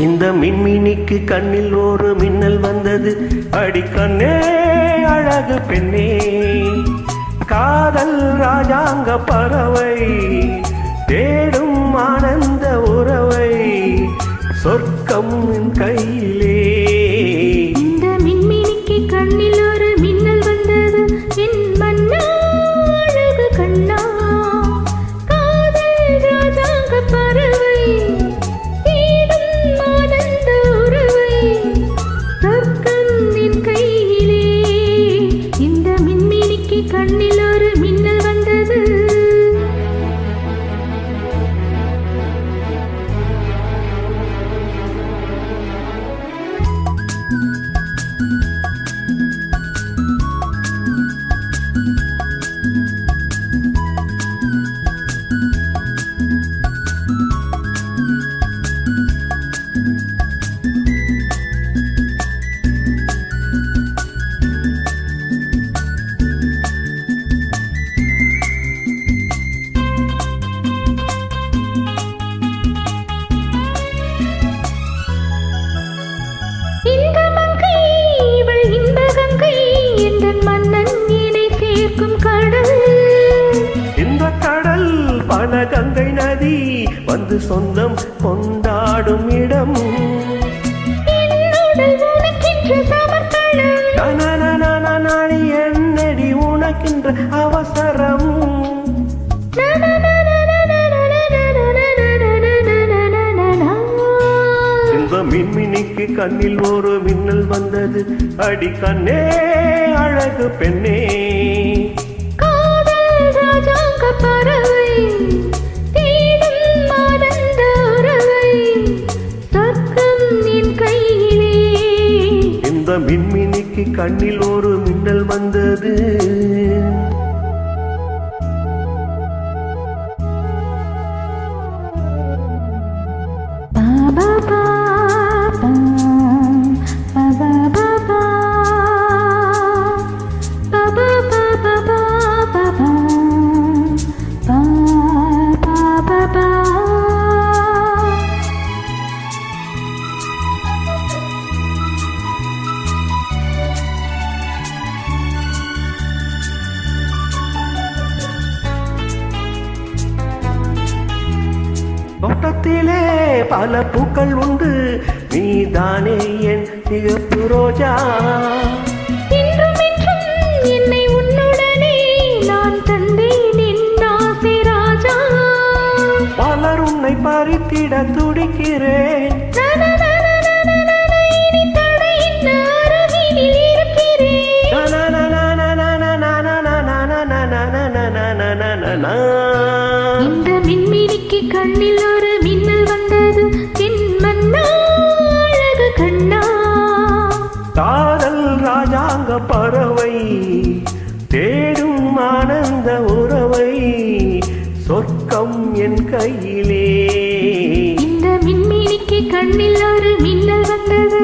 இந்த மின்மினிக்கு கண்ணில் ஒரு மின்னல் வந்தது. அடிக்கண்ணே அழகு பெண்ணே, காதல் ராஜாங்க பறவை தேடும் ஆனந்த உறவை, சொர்க்கம் கையிலே. இந்த மின்மினிக்கு கண்ணில் ஒரு மின்னல் வந்தது. என் மன்னா அழகு கண்ணா, காதல் ராஜாங்க பறவை தேடும் ஆனந்த உறவை, சொர்க்கம் என் கையிலே. இந்த மின்மினிக்கு கண்ணில் ஒரு மின்னல் வந்தது. கங்கை நதி வந்து சொந்தம் கொண்டாடும் இடம். நாடி என்னடி உனக்கின்ற அவசரம். இந்த மின்மினிக்கு கண்ணில் ஒரு மின்னல் வந்தது. அடி கண்ணே அழகு பெண்ணே, பறவை தேடும் ஆனந்த உறவை, சொர்க்கம் என் கையிலே. இந்த மின்மினிக்கு கண்ணில் ஒரு மின்னல் வந்தது. தோட்டத்திலே பல பூக்கள் உண்டு, நீதானே என் சிகப்பு ரோஜா. என்னை உன்னுடனே நான் தந்தேன் என் ஆசை ராஜா. பலர் உன்னை பறித்திட துடிக்கிறேன். இந்த மின்மினிக்கு கண்ணில் ஒரு மின்னல் வந்தது. என் மன்னா அழகு கண்ணா, காதல் ராஜாங்க பறவை தேடும் ஆனந்த உறவை, சொர்க்கம் என் கையிலே. இந்த மின்மினிக்கு கண்ணில் ஒரு மின்னல் வந்தது.